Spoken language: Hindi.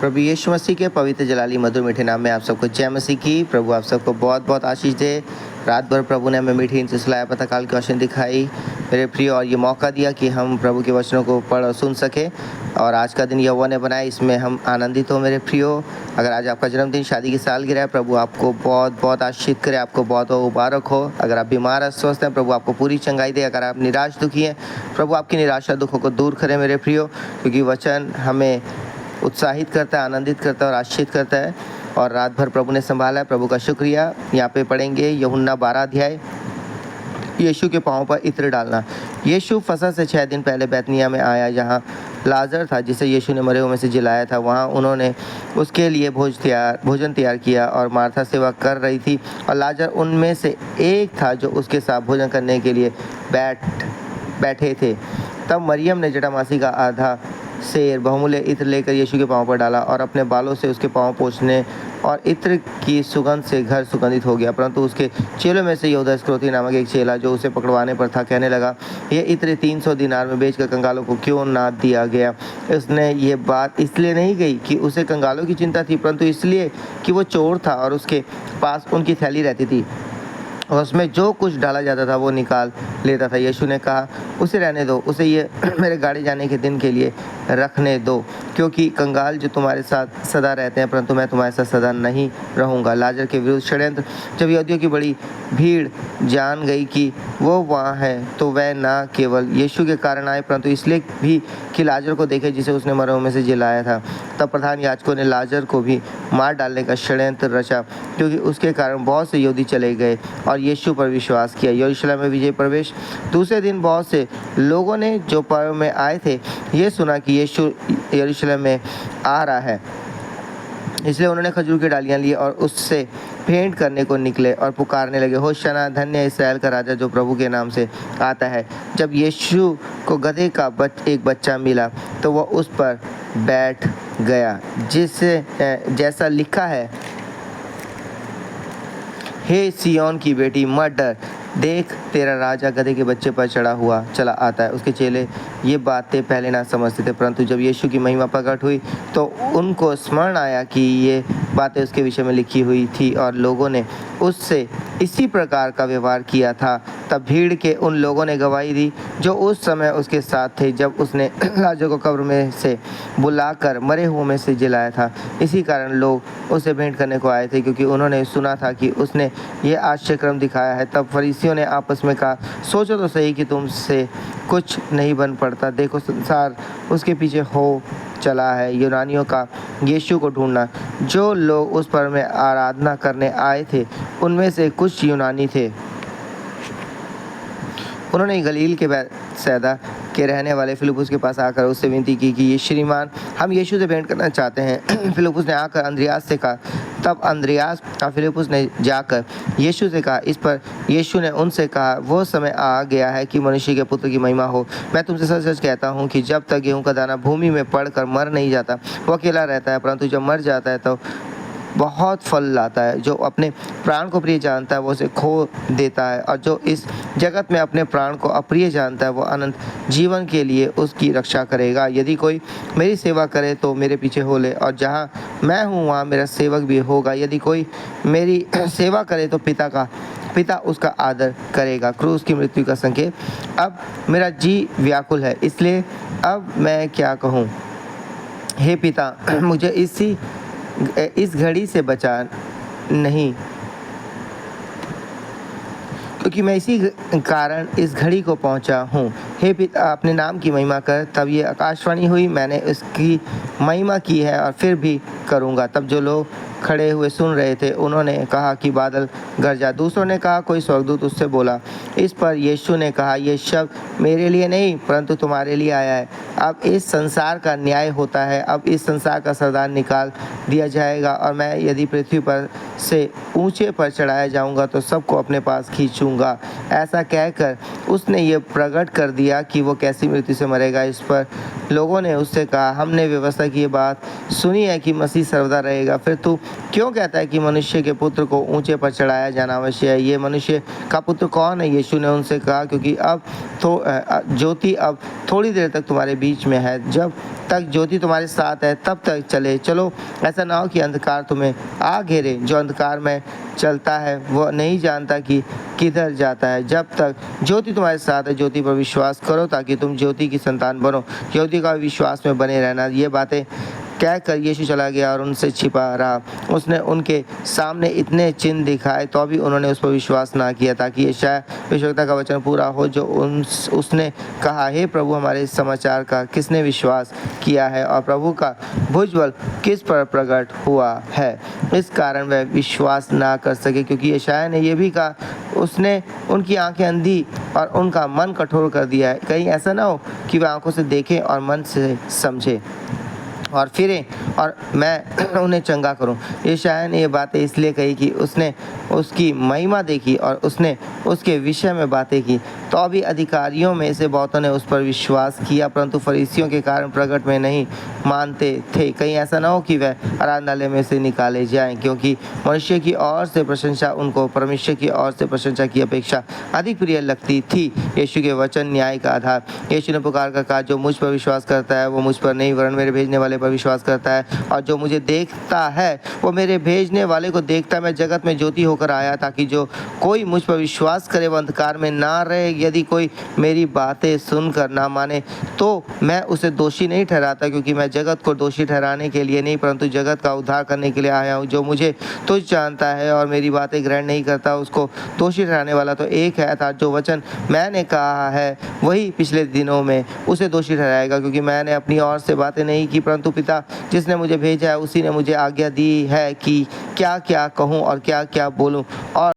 प्रभु यीशु मसीह के पवित्र जलाली मधुर मीठे नाम में आप सबको जय मसीह की। प्रभु आप सबको बहुत बहुत आशीष दे। रात भर प्रभु ने हमें मीठी नींद से सुलाया, पता काल की रोशनी दिखाई मेरे प्रिय, और ये मौका दिया कि हम प्रभु के वचनों को पढ़ और सुन सके। और आज का दिन यहोवा ने बनाया, इसमें हम आनंदित हो मेरे प्रियो। अगर आज आपका जन्मदिन, शादी की सालगिरह है, प्रभु आपको बहुत बहुत आशीष करे, आपको बहुत मुबारक हो। अगर आप बीमार अस्वस्थ हैं, प्रभु आपको पूरी चंगाई दे। अगर आप निराश दुखी हैं, प्रभु आपकी निराशा दुखों को दूर करे मेरे प्रियो, क्योंकि वचन हमें उत्साहित करता है, आनंदित करता है और आशीषित करता है। और रात भर प्रभु ने संभाला है, प्रभु का शुक्रिया। यहाँ पे पढ़ेंगे यूहन्ना 12 अध्याय, यीशु के पाँव पर इत्र डालना। यीशु फसह से 6 दिन पहले बैतनिय्याह में आया, जहाँ लाजर था जिसे यीशु ने मरे हुए में से जिलाया था। वहाँ उन्होंने उसके लिए भोजन तैयार किया और मार्था सेवा कर रही थी, और लाजर उनमें से एक था जो उसके साथ भोजन करने के लिए बैठे थे। तब मरियम ने जटामासी का आधा सेर बहुमूल्य इत्र लेकर यीशु के पाँव पर डाला और अपने बालों से उसके पाँव पोंछने और इत्र की सुगंध से घर सुगंधित हो गया। परंतु उसके चेलों में से यहूदा इस्करियोती नामक एक चेला, जो उसे पकड़वाने पर था, कहने लगा, यह इत्र 300 दिनार में बेचकर कंगालों को क्यों ना दिया गया। उसने ये बात इसलिए नहीं कही कि उसे कंगालों की चिंता थी, परंतु इसलिए कि वो चोर था और उसके पास उनकी थैली रहती थी और उसमें जो कुछ डाला जाता था वो निकाल लेता था। यीशु ने कहा, उसे रहने दो, उसे ये मेरे गाड़ी जाने के दिन के लिए रखने दो, क्योंकि कंगाल जो तुम्हारे साथ सदा रहते हैं, परंतु मैं तुम्हारे साथ सदा नहीं रहूँगा। लाजर के विरुद्ध षड्यंत्र। जब यहूदियों की बड़ी भीड़ जान गई कि वो वहाँ है, तो वह न केवल यीशु के कारण आए, परंतु इसलिए भी कि लाजर को देखे जिसे उसने मरे हुए में से जिलाया था। तब प्रधान याजकों ने लाजर को भी मार डालने का षड्यंत्र रचा, क्योंकि उसके कारण बहुत से यहूदी चले गए और यीशु पर विश्वास किया। यरूशलेम में विजय प्रवेश। दूसरे दिन बहुत से लोगों ने जो पर्व में आए थे, ये सुना कि यीशु यरूशलेम में आ रहा है, इसलिए उन्होंने खजूर की डालियां ली और उससे भेंट करने को निकले और पुकारने लगे, होशाना, धन्य है इस्राएल का राजा जो प्रभु के नाम से आता है। जब यीशु को गधे का एक बच्चा मिला तो वह उस पर बैठ गया, जिससे जैसा लिखा है, हे सिय्योन की बेटी मत डर, देख तेरा राजा गधे के बच्चे पर चला आता है। उसके चेले ये बातें पहले ना समझते थे, परंतु जब यीशु की महिमा प्रकट हुई तो उनको स्मरण आया कि ये बातें उसके विषय में लिखी हुई थी और लोगों ने उससे इसी प्रकार का व्यवहार किया था। तब भीड़ के उन लोगों ने गवाही दी जो उस समय उसके साथ थे, जब उसने लाजर को कब्र में से बुलाकर मरे हुए में से जिलाया था। इसी कारण लोग उसे भेंट करने को आए थे, क्योंकि उन्होंने सुना था कि उसने ये आश्चर्यक्रम दिखाया है। तब फरीसियों ने आपस में कहा, सोचो तो सही कि तुमसे कुछ नहीं बन पड़ता। देखो, संसार उसके पीछे हो चला है। यूनानियों का यीशु को ढूंढना। जो लोग उस पर में आराधना करने आए थे, उनमें से कुछ यूनानी थे। उन्होंने गलील के बैतसैदा के रहने वाले फिलिप्पुस के पास आकर उससे विनती की कि ये श्रीमान, हम यीशु से भेंट करना चाहते हैं। फिलिप्पुस ने आकर अंद्रियास से कहा। तब अंद्रियास और फिलिप्पुस ने जाकर यीशु से कहा। इस पर यीशु ने उनसे कहा, वो समय आ गया है कि मनुष्य के पुत्र की महिमा हो। मैं तुमसे सच सच कहता हूँ कि जब तक गेहूं का दाना भूमि में पड़कर मर नहीं जाता, वो अकेला रहता है, परंतु जब मर जाता है तो बहुत फल लाता है। जो अपने प्राण को प्रिय जानता है वो उसे खो देता है, और जो इस जगत में अपने प्राण को अप्रिय जानता है वो अनंत जीवन के लिए उसकी रक्षा करेगा। यदि कोई मेरी सेवा करे तो मेरे पीछे हो ले, और जहाँ मैं हूँ वहाँ मेरा सेवक भी होगा। यदि कोई मेरी सेवा करे तो पिता उसका आदर करेगा। क्रूस की मृत्यु का संकेत। अब मेरा जी व्याकुल है, इसलिए अब मैं क्या कहूँ। हे पिता, मुझे इस घड़ी से बचा नहीं, क्योंकि मैं इसी कारण इस घड़ी को पहुंचा हूँ। हे पिता, अपने नाम की महिमा कर। तब ये आकाशवाणी हुई, मैंने उसकी महिमा की है और फिर भी करूँगा। तब जो लोग खड़े हुए सुन रहे थे, उन्होंने कहा कि बादल गरजा। दूसरों ने कहा, कोई स्वर्गदूत उससे बोला। इस पर यीशु ने कहा, ये शब्द मेरे लिए नहीं परंतु तुम्हारे लिए आया है। अब इस संसार का न्याय होता है। अब इस संसार का सरदार निकाल दिया जाएगा, और मैं यदि पृथ्वी पर से ऊंचे पर चढ़ाया जाऊंगा तो सबको अपने पास खींचूंगा। ऐसा कहकर उसने ये प्रकट कर दिया कि वो कैसी मृत्यु से मरेगा। इस पर लोगों ने उससे कहा, हमने व्यवस्था की ये बात सुनी है कि मसीह सर्वदा रहेगा, फिर तू क्यों कहता है कि मनुष्य के पुत्र को ऊँचे पर चढ़ाया जाना अवश्य है? ये मनुष्य का पुत्र कौन है? यीशु ने उनसे कहा, क्योंकि अब ज्योति अब थोड़ी देर तक तुम्हारे बीच में है, जब तक ज्योति तुम्हारे साथ है तब तक चलो, ऐसा ना हो कि अंधकार तुम्हें आ घेरे। जो अंधकार में चलता है वह नहीं जानता कि किधर जाता है। जब तक ज्योति तुम्हारे साथ है, ज्योति पर विश्वास करो ताकि तुम ज्योति की संतान बनो। ज्योति का विश्वास में बने रहना। ये बातें कहकर यीशु चला गया और उनसे छिपा रहा। उसने उनके सामने इतने चिन्ह दिखाए तो भी उन्होंने उस पर विश्वास ना किया, ताकि यशायाह भविष्यद्वक्ता का वचन पूरा हो जो उसने कहा, हे प्रभु, हमारे समाचार का किसने विश्वास किया है और प्रभु का भुजबल किस पर प्रकट हुआ है। इस कारण वह विश्वास ना कर सके, क्योंकि यशायाह ने यह भी कहा, उसने उनकी आंखें अंधी और उनका मन कठोर कर दिया है। कहीं ऐसा ना हो कि वह आंखों से देखें और मन से समझे और फिरें और मैं उन्हें चंगा करूं। यशायाह ने ये बातें इसलिए कही कि उसने उसकी महिमा देखी और उसने उसके विषय में बातें की। तो भी अधिकारियों में से बहुतों ने उस पर विश्वास किया, परंतु फरीसियों के कारण प्रकट में नहीं मानते थे। कहीं ऐसा ना हो कि वह आराधनालय में से निकाले जाएं, क्योंकि मनुष्य की ओर से प्रशंसा उनको परमेश्वर की ओर से प्रशंसा की अपेक्षा अधिक प्रिय लगती थी। यीशु के वचन न्याय का आधार। यीशु ने पुकार कर कहा, जो मुझ पर विश्वास करता है वो मुझ पर नहीं वरन मेरे भेजने वाले पर विश्वास करता है, और जो मुझे देखता है वो मेरे भेजने वाले को देखता है। मैं जगत में ज्योति होकर आया ताकि जो कोई मुझ पर विश्वास करे वह अंधकार में ना रहे। यदि कोई मेरी बातें सुनकर ना माने तो मैं उसे दोषी नहीं ठहराता, क्योंकि मैं जगत को दोषी ठहराने के लिए नहीं परंतु जगत का उद्धार करने के लिए आया हूँ। जो मुझे तुझ जानता है और मेरी बातें ग्रहण नहीं करता, उसको दोषी ठहराने वाला तो एक है, अर्थात जो वचन मैंने कहा है वही पिछले दिनों में उसे दोषी ठहराएगा, क्योंकि मैंने अपनी ओर से बातें नहीं की परंतु पिता जिसने मुझे भेजा है उसी ने मुझे आज्ञा दी है कि क्या क्या कहूँ और क्या क्या बोलूँ। और